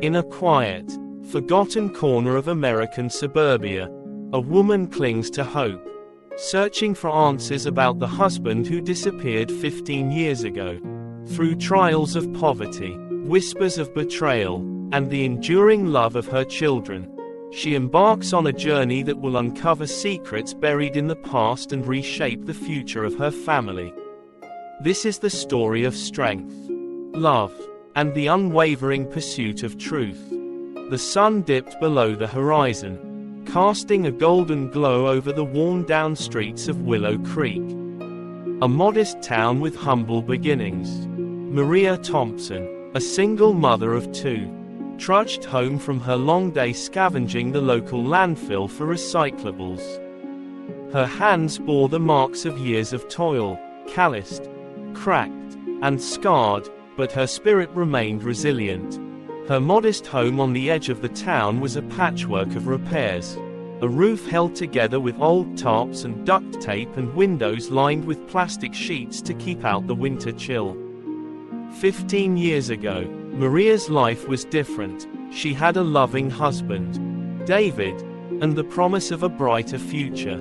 In a quiet, forgotten corner of American suburbia, a woman clings to hope, searching for answers about the husband who disappeared 15 years ago. Through trials of poverty, whispers of betrayal, and the enduring love of her children, she embarks on a journey that will uncover secrets buried in the past and reshape the future of her family. This is the story of strength, love, and the unwavering pursuit of truth. The sun dipped below the horizon, casting a golden glow over the worn-down streets of Willow Creek. A modest town with humble beginnings. Maria Thompson, a single mother of two, trudged home from her long day scavenging the local landfill for recyclables. Her hands bore the marks of years of toil, calloused, cracked, and scarred, but her spirit remained resilient. Her modest home on the edge of the town was a patchwork of repairs. A roof held together with old tarps and duct tape, and windows lined with plastic sheets to keep out the winter chill. 15 years ago, Maria's life was different. She had a loving husband, David, and the promise of a brighter future.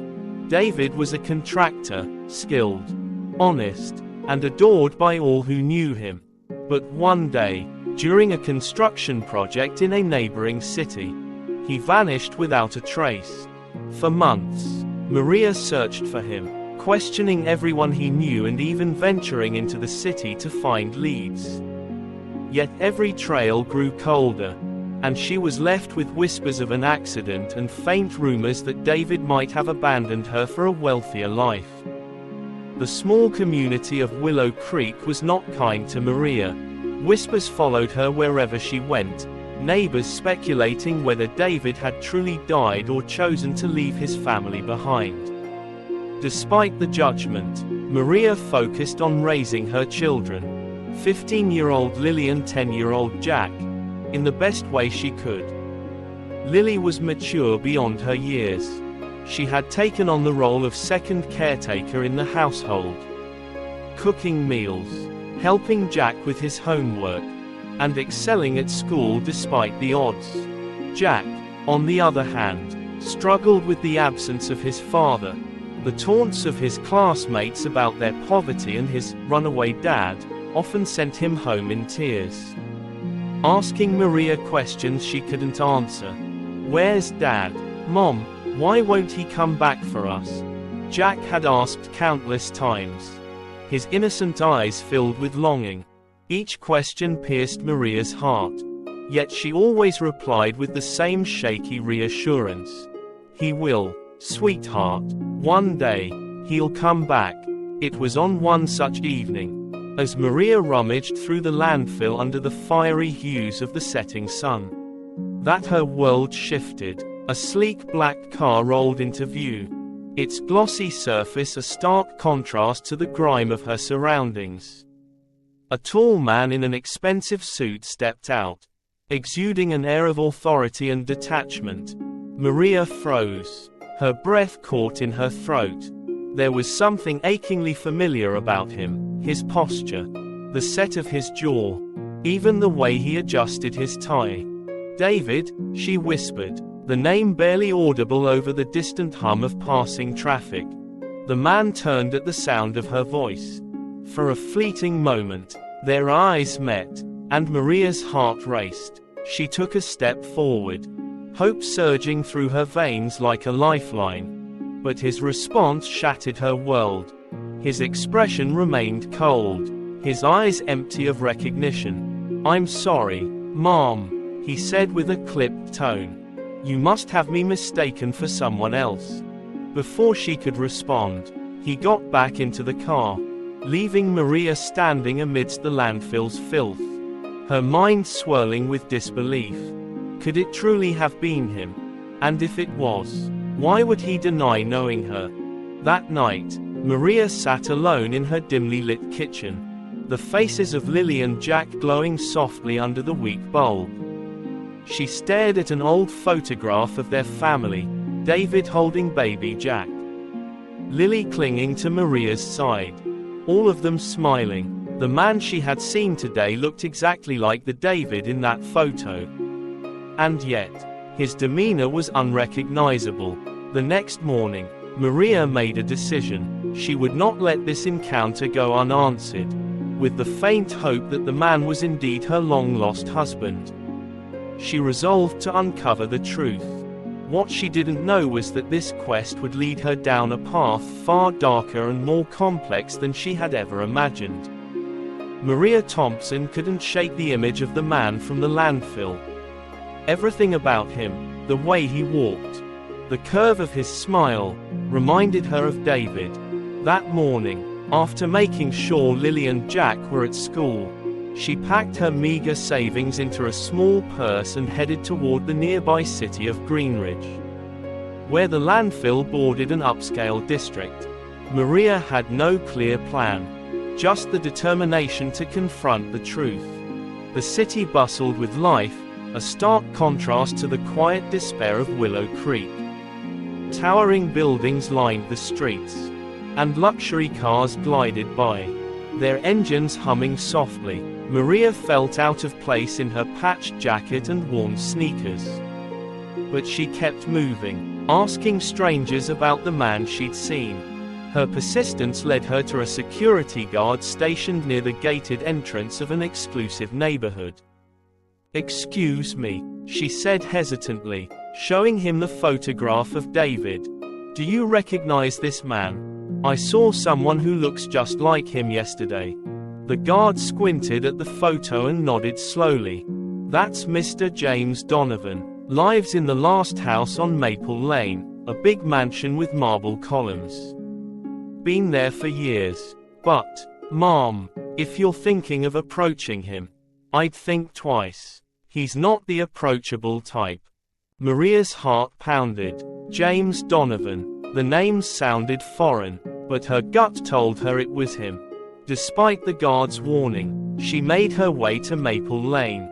David was a contractor, skilled, honest, and adored by all who knew him. But one day, during a construction project in a neighboring city, he vanished without a trace. For months, Maria searched for him, questioning everyone he knew and even venturing into the city to find leads. Yet every trail grew colder, and she was left with whispers of an accident and faint rumors that David might have abandoned her for a wealthier life. The small community of Willow Creek was not kind to Maria. Whispers followed her wherever she went, neighbors speculating whether David had truly died or chosen to leave his family behind. Despite the judgment, Maria focused on raising her children, 15-year-old Lily and 10-year-old Jack, in the best way she could. Lily was mature beyond her years. She had taken on the role of second caretaker in the household, cooking meals, helping Jack with his homework, and excelling at school despite the odds. Jack, on the other hand, struggled with the absence of his father, the taunts of his classmates about their poverty, and his runaway dad often sent him home in tears, asking Maria questions she couldn't answer. "Where's Dad? Mom, why won't he come back for us?" Jack had asked countless times, his innocent eyes filled with longing. Each question pierced Maria's heart, yet she always replied with the same shaky reassurance. "He will, sweetheart. One day, he'll come back." It was on one such evening, as Maria rummaged through the landfill under the fiery hues of the setting sun, that her world shifted. A sleek black car rolled into view, its glossy surface a stark contrast to the grime of her surroundings. A tall man in an expensive suit stepped out, exuding an air of authority and detachment. Maria froze, her breath caught in her throat. There was something achingly familiar about him, his posture, the set of his jaw, even the way he adjusted his tie. "David," she whispered, the name barely audible over the distant hum of passing traffic. The man turned at the sound of her voice. For a fleeting moment, their eyes met, and Maria's heart raced. She took a step forward, hope surging through her veins like a lifeline. But his response shattered her world. His expression remained cold, his eyes empty of recognition. "I'm sorry, Mom," he said with a clipped tone. "You must have me mistaken for someone else." Before she could respond, he got back into the car, leaving Maria standing amidst the landfill's filth, her mind swirling with disbelief. Could it truly have been him? And if it was, why would he deny knowing her? That night, Maria sat alone in her dimly lit kitchen, the faces of Lily and Jack glowing softly under the weak bulb. She stared at an old photograph of their family, David holding baby Jack, Lily clinging to Maria's side, all of them smiling. The man she had seen today looked exactly like the David in that photo, And yet, his demeanor was unrecognizable. The next morning, Maria made a decision. She would not let this encounter go unanswered, with the faint hope that the man was indeed her long-lost husband. She resolved to uncover the truth. What she didn't know was that this quest would lead her down a path far darker and more complex than she had ever imagined. Maria Thompson couldn't shake the image of the man from the landfill. Everything about him, the way he walked, the curve of his smile, reminded her of David. That morning, after making sure Lily and Jack were at school, she packed her meager savings into a small purse and headed toward the nearby city of Greenridge, where the landfill bordered an upscale district. Maria had no clear plan, just the determination to confront the truth. The city bustled with life, a stark contrast to the quiet despair of Willow Creek. Towering buildings lined the streets, and luxury cars glided by, their engines humming softly. Maria felt out of place in her patched jacket and worn sneakers. But she kept moving, asking strangers about the man she'd seen. Her persistence led her to a security guard stationed near the gated entrance of an exclusive neighborhood. "Excuse me," she said hesitantly, showing him the photograph of David. "Do you recognize this man? I saw someone who looks just like him yesterday." The guard squinted at the photo and nodded slowly. "That's Mr. James Donovan. Lives in the last house on Maple Lane, a big mansion with marble columns. Been there for years. But, Mom, if you're thinking of approaching him, I'd think twice. He's not the approachable type." Maria's heart pounded. James Donovan. The name sounded foreign, but her gut told her it was him. Despite the guard's warning, she made her way to Maple Lane,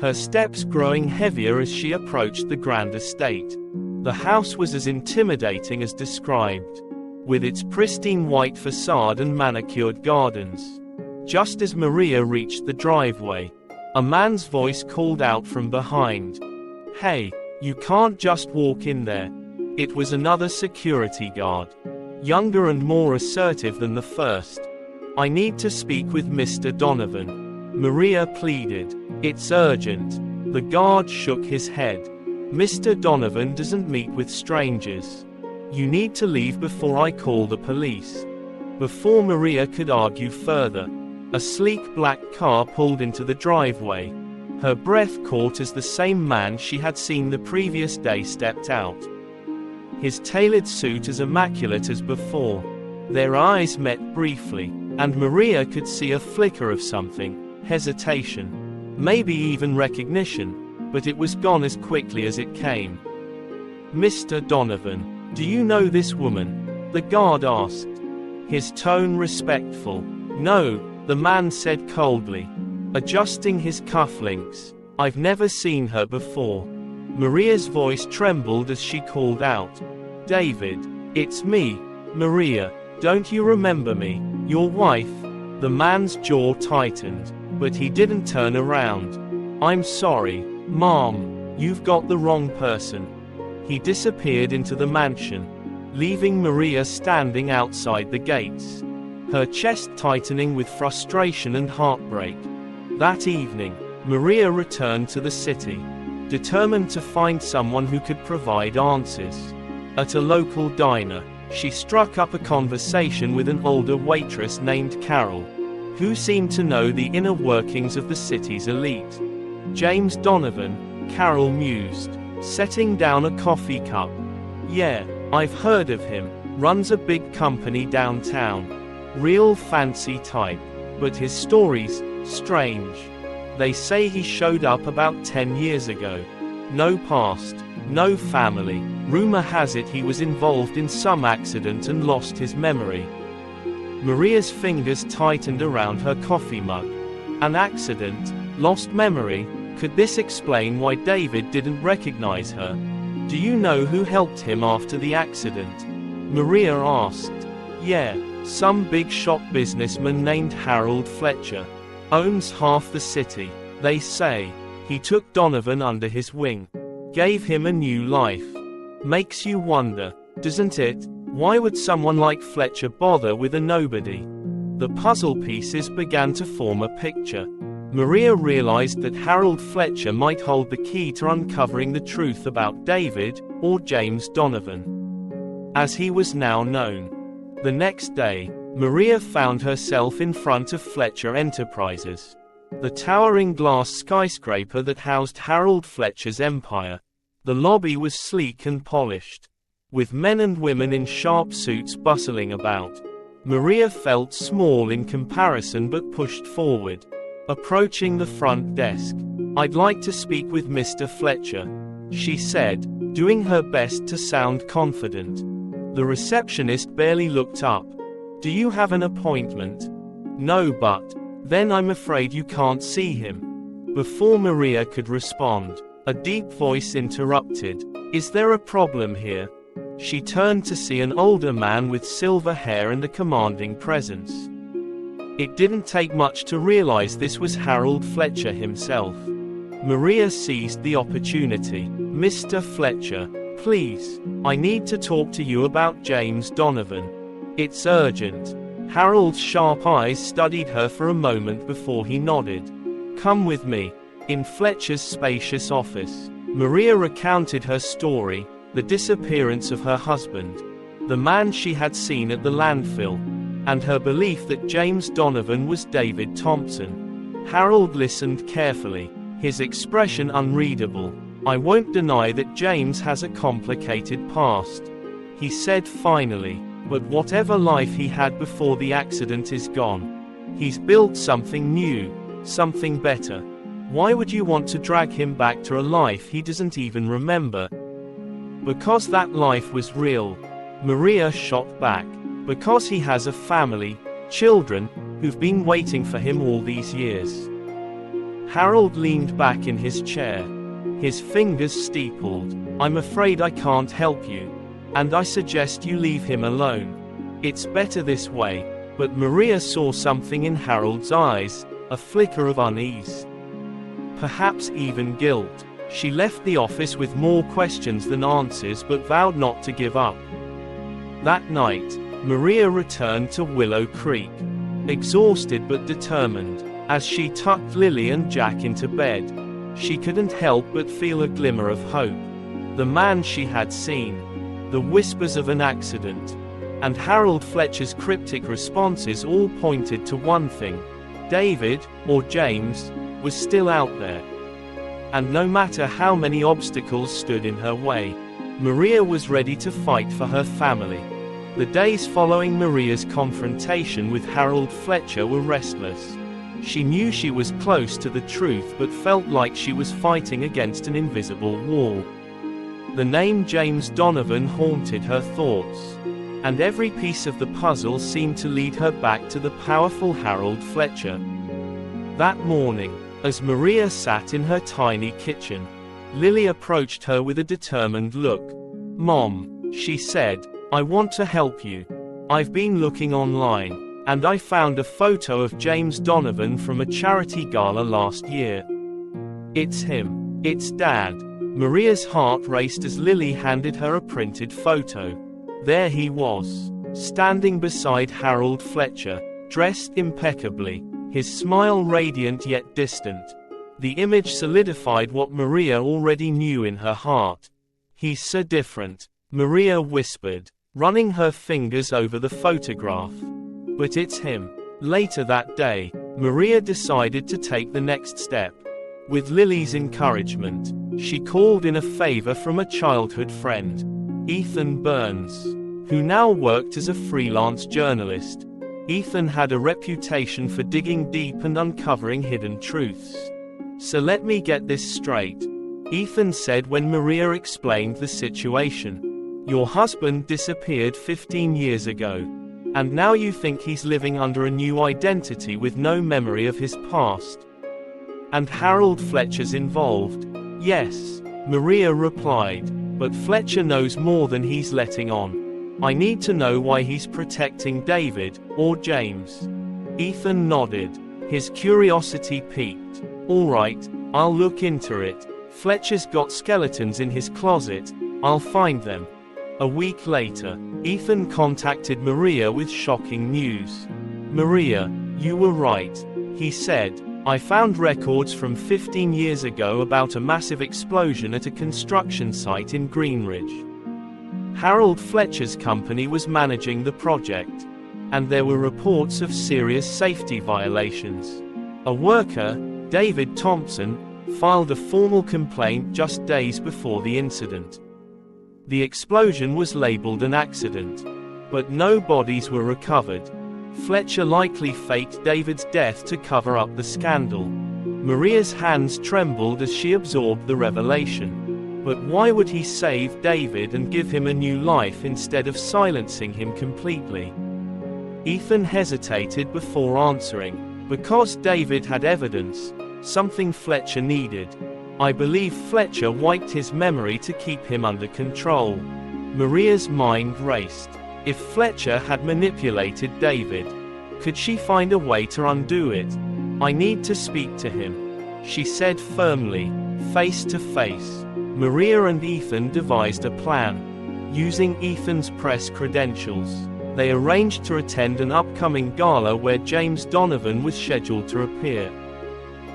her steps growing heavier as she approached the grand estate. The house was as intimidating as described, with its pristine white facade and manicured gardens. Just as Maria reached the driveway, a man's voice called out from behind, "Hey, you can't just walk in there." It was another security guard, younger and more assertive than the first. "I need to speak with Mr. Donovan," Maria pleaded. "It's urgent." The guard shook his head. "Mr. Donovan doesn't meet with strangers. You need to leave before I call the police." Before Maria could argue further, a sleek black car pulled into the driveway. Her breath caught as the same man she had seen the previous day stepped out, his tailored suit as immaculate as before. Their eyes met briefly, and Maria could see a flicker of something, hesitation, maybe even recognition, but it was gone as quickly as it came. "Mr. Donovan, do you know this woman?" the guard asked, his tone respectful. "No," the man said coldly, adjusting his cufflinks. "I've never seen her before." Maria's voice trembled as she called out, "David, it's me, Maria. Don't you remember me, your wife?" The man's jaw tightened, but he didn't turn around. "I'm sorry, Mom, you've got the wrong person." He disappeared into the mansion, leaving Maria standing outside the gates, her chest tightening with frustration and heartbreak. That evening, Maria returned to the city, determined to find someone who could provide answers. At a local diner, she struck up a conversation with an older waitress named Carol, who seemed to know the inner workings of the city's elite. "James Donovan," Carol mused, setting down a coffee cup. "Yeah, I've heard of him. Runs a big company downtown. Real fancy type. But his story's strange. They say he showed up about 10 years ago. No past, no family. Rumor has it he was involved in some accident and lost his memory." Maria's fingers tightened around her coffee mug. An accident? Lost memory? Could this explain why David didn't recognize her? "Do you know who helped him after the accident?" Maria asked. "Yeah, some big shop businessman named Harold Fletcher. Owns half the city, they say. He took Donovan under his wing. Gave him a new life. Makes you wonder, doesn't it? Why would someone like Fletcher bother with a nobody? The puzzle pieces began to form a picture. Maria realized that Harold Fletcher might hold the key to uncovering the truth about David, or James Donovan, as he was now known. The next day, Maria found herself in front of Fletcher Enterprises, the towering glass skyscraper that housed Harold Fletcher's empire. The lobby was sleek and polished, with men and women in sharp suits bustling about. Maria felt small in comparison but pushed forward. Approaching the front desk, "I'd like to speak with Mr. Fletcher," she said, doing her best to sound confident. The receptionist barely looked up. "Do you have an appointment?" "No, but..." "Then I'm afraid you can't see him." Before Maria could respond, a deep voice interrupted. "Is there a problem here?" She turned to see an older man with silver hair and a commanding presence. It didn't take much to realize this was Harold Fletcher himself. Maria seized the opportunity. "Mr. Fletcher, please, I need to talk to you about James Donovan. It's urgent." Harold's sharp eyes studied her for a moment before he nodded. "Come with me." In Fletcher's spacious office, Maria recounted her story, the disappearance of her husband, the man she had seen at the landfill, and her belief that James Donovan was David Thompson. Harold listened carefully, his expression unreadable. "I won't deny that James has a complicated past," he said finally, "but whatever life he had before the accident is gone. He's built something new, something better. Why would you want to drag him back to a life he doesn't even remember?" "Because that life was real," Maria shot back. "Because he has a family, children, who've been waiting for him all these years." Harold leaned back in his chair. His fingers steepled. "I'm afraid I can't help you. And I suggest you leave him alone. It's better this way." But Maria saw something in Harold's eyes, a flicker of unease. Perhaps even guilt. She left the office with more questions than answers but vowed not to give up. That night, Maria returned to Willow Creek, exhausted but determined. As she tucked Lily and Jack into bed, she couldn't help but feel a glimmer of hope. The man she had seen, the whispers of an accident, and Harold Fletcher's cryptic responses all pointed to one thing: David, or James, was still out there. And no matter how many obstacles stood in her way, Maria was ready to fight for her family. The days following Maria's confrontation with Harold Fletcher were restless. She knew she was close to the truth but felt like she was fighting against an invisible wall. The name James Donovan haunted her thoughts, and every piece of the puzzle seemed to lead her back to the powerful Harold Fletcher. That morning, as Maria sat in her tiny kitchen, Lily approached her with a determined look. "Mom," she said, "I want to help you. I've been looking online, and I found a photo of James Donovan from a charity gala last year. It's him. It's Dad." Maria's heart raced as Lily handed her a printed photo. There he was, standing beside Harold Fletcher, dressed impeccably, his smile radiant yet distant. The image solidified what Maria already knew in her heart. "He's so different," Maria whispered, running her fingers over the photograph. "But it's him." Later that day, Maria decided to take the next step. With Lily's encouragement, she called in a favor from a childhood friend, Ethan Burns, who now worked as a freelance journalist. Ethan had a reputation for digging deep and uncovering hidden truths. "So let me get this straight," Ethan said when Maria explained the situation. "Your husband disappeared 15 years ago. And now you think he's living under a new identity with no memory of his past. And Harold Fletcher's involved?" "Yes," Maria replied. "But Fletcher knows more than he's letting on. I need to know why he's protecting David, or James." Ethan nodded, his curiosity piqued. "All right, I'll look into it. Fletcher's got skeletons in his closet. I'll find them. A week later, Ethan contacted Maria with shocking news. Maria, you were right, he said. I found records from 15 years ago about a massive explosion at a construction site in Greenridge. Harold Fletcher's company was managing the project, and there were reports of serious safety violations. A worker, David Thompson, filed a formal complaint just days before the incident. The explosion was labeled an accident, but no bodies were recovered. Fletcher likely faked David's death to cover up the scandal. Maria's hands trembled as she absorbed the revelation. But why would he save David and give him a new life instead of silencing him completely? Ethan hesitated before answering. Because David had evidence, something Fletcher needed. I believe Fletcher wiped his memory to keep him under control. Maria's mind raced. If Fletcher had manipulated David, could she find a way to undo it? I need to speak to him, she said firmly, face to face. Maria and Ethan devised a plan. Using Ethan's press credentials, they arranged to attend an upcoming gala where James Donovan was scheduled to appear.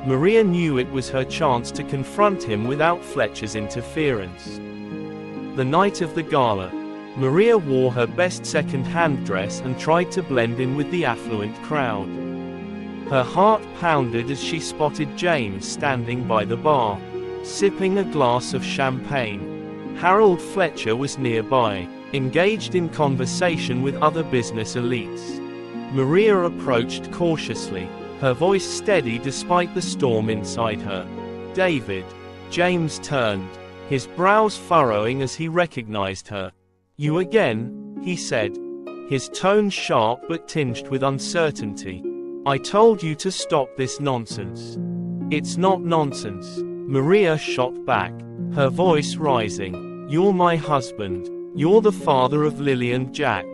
Maria knew it was her chance to confront him without Fletcher's interference. The night of the gala, Maria wore her best second-hand dress and tried to blend in with the affluent crowd. Her heart pounded as she spotted James standing by the bar, sipping a glass of champagne. Harold Fletcher was nearby, engaged in conversation with other business elites. Maria approached cautiously, her voice steady despite the storm inside her. David. James turned, his brows furrowing as he recognized her. You again, he said, his tone sharp but tinged with uncertainty. I told you to stop this nonsense. It's not nonsense, Maria shot back, her voice rising. You're my husband. You're the father of Lily and Jack.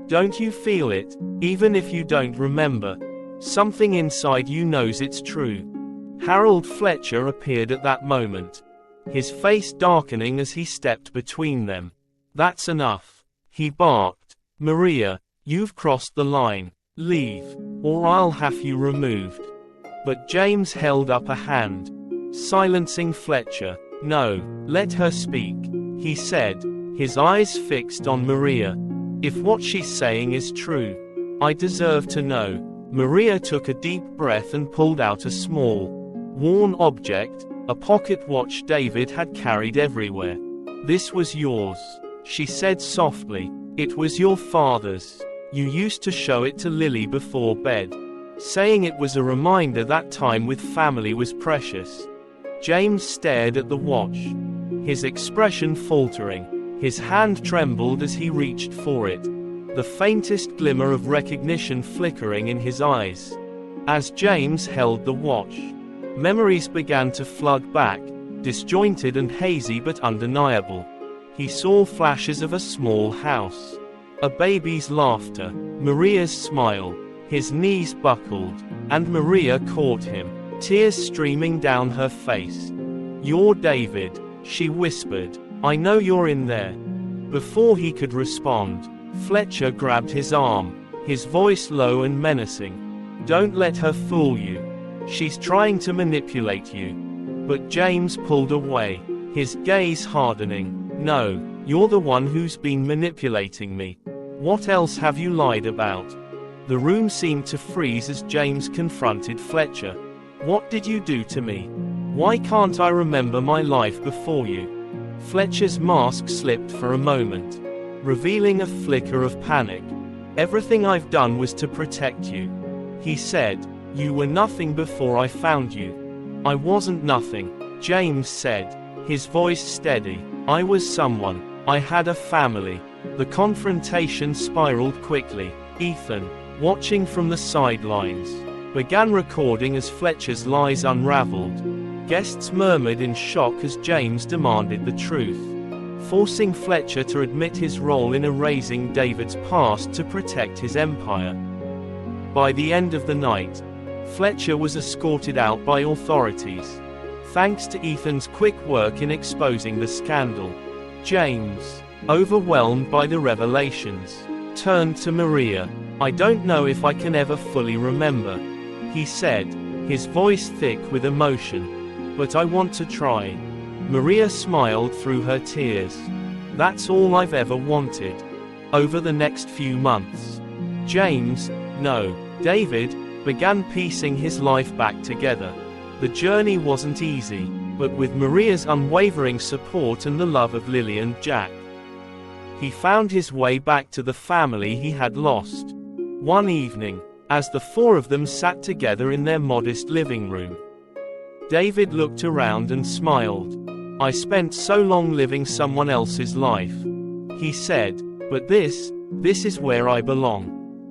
Don't you feel it, even if you don't remember? Something inside you knows it's true. Harold Fletcher appeared at that moment, his face darkening as he stepped between them. That's enough, he barked. Maria, you've crossed the line. Leave, or I'll have you removed. But James held up a hand, silencing Fletcher. No, let her speak, he said, his eyes fixed on Maria. If what she's saying is true, I deserve to know. Maria took a deep breath and pulled out a small, worn object, a pocket watch David had carried everywhere. This was yours, she said softly. It was your father's. You used to show it to Lily before bed, saying it was a reminder that time with family was precious. James stared at the watch, his expression faltering. His hand trembled as he reached for it, the faintest glimmer of recognition flickering in his eyes. As James held the watch, memories began to flood back, disjointed and hazy but undeniable. He saw flashes of a small house, a baby's laughter, Maria's smile. His knees buckled, and Maria caught him, tears streaming down her face. You're David, she whispered. I know you're in there. Before he could respond, Fletcher grabbed his arm, his voice low and menacing. Don't let her fool you. She's trying to manipulate you. But James pulled away, his gaze hardening. No, you're the one who's been manipulating me. What else have you lied about? The room seemed to freeze as James confronted Fletcher. What did you do to me? Why can't I remember my life before you? Fletcher's mask slipped for a moment, revealing a flicker of panic. Everything I've done was to protect you, he said. You were nothing before I found you. I wasn't nothing, James said, his voice steady. I was someone. I had a family. The confrontation spiraled quickly. Ethan, watching from the sidelines, began recording as Fletcher's lies unraveled. Guests murmured in shock as James demanded the truth, forcing Fletcher to admit his role in erasing David's past to protect his empire. By the end of the night, Fletcher was escorted out by authorities. thanks to Ethan's quick work in exposing the scandal. James, overwhelmed by the revelations, turned to Maria. "I don't know if I can ever fully remember," he said, his voice thick with emotion. "But I want to try." Maria smiled through her tears. "That's all I've ever wanted." Over the next few months, James, no, David, began piecing his life back together. The journey wasn't easy, but with Maria's unwavering support and the love of Lily and Jack, he found his way back to the family he had lost. One evening, as the four of them sat together in their modest living room, David looked around and smiled. "I spent so long living someone else's life," he said, "but this is where I belong."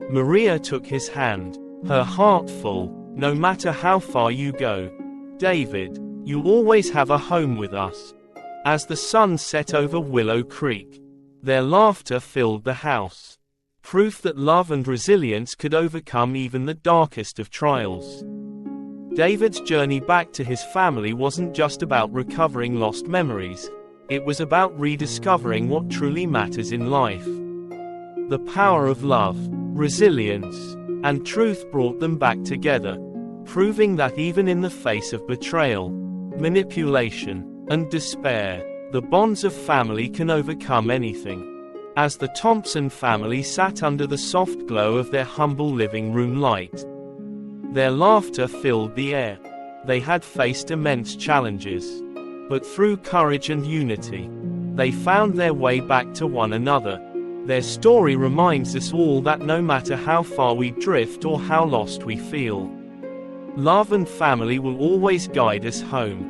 Maria took his hand, her heart full. "No matter how far you go, David, you'll always have a home with us." As the sun set over Willow Creek, their laughter filled the house. Proof that love and resilience could overcome even the darkest of trials. David's journey back to his family wasn't just about recovering lost memories, it was about rediscovering what truly matters in life. The power of love, resilience, and truth brought them back together, proving that even in the face of betrayal, manipulation, and despair, the bonds of family can overcome anything. As the Thompson family sat under the soft glow of their humble living room light, their laughter filled the air. They had faced immense challenges, but through courage and unity, they found their way back to one another. Their story reminds us all that no matter how far we drift or how lost we feel, love and family will always guide us home.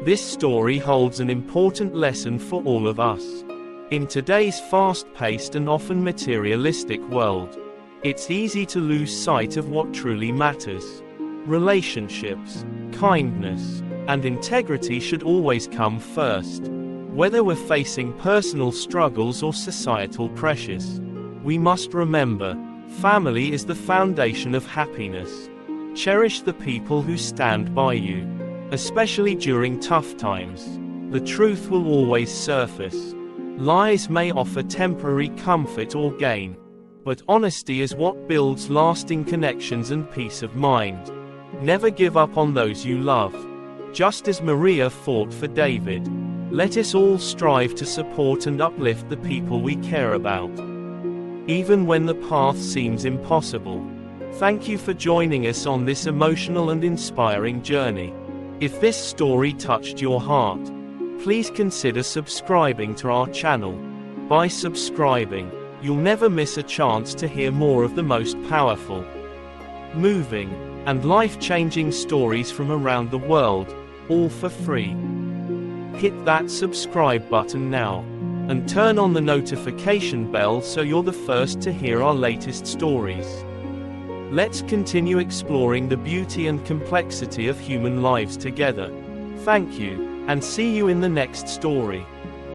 This story holds an important lesson for all of us. In today's fast-paced and often materialistic world, it's easy to lose sight of what truly matters. Relationships, kindness, and integrity should always come first. Whether we're facing personal struggles or societal pressures, we must remember, family is the foundation of happiness. Cherish the people who stand by you, especially during tough times. The truth will always surface. Lies may offer temporary comfort or gain, but honesty is what builds lasting connections and peace of mind. Never give up on those you love. Just as Maria fought for David, let us all strive to support and uplift the people we care about, even when the path seems impossible. Thank you for joining us on this emotional and inspiring journey. If this story touched your heart, please consider subscribing to our channel. By subscribing, you'll never miss a chance to hear more of the most powerful, moving, and life-changing stories from around the world, all for free. Hit that subscribe button now, and turn on the notification bell so you're the first to hear our latest stories. Let's continue exploring the beauty and complexity of human lives together. Thank you, and see you in the next story.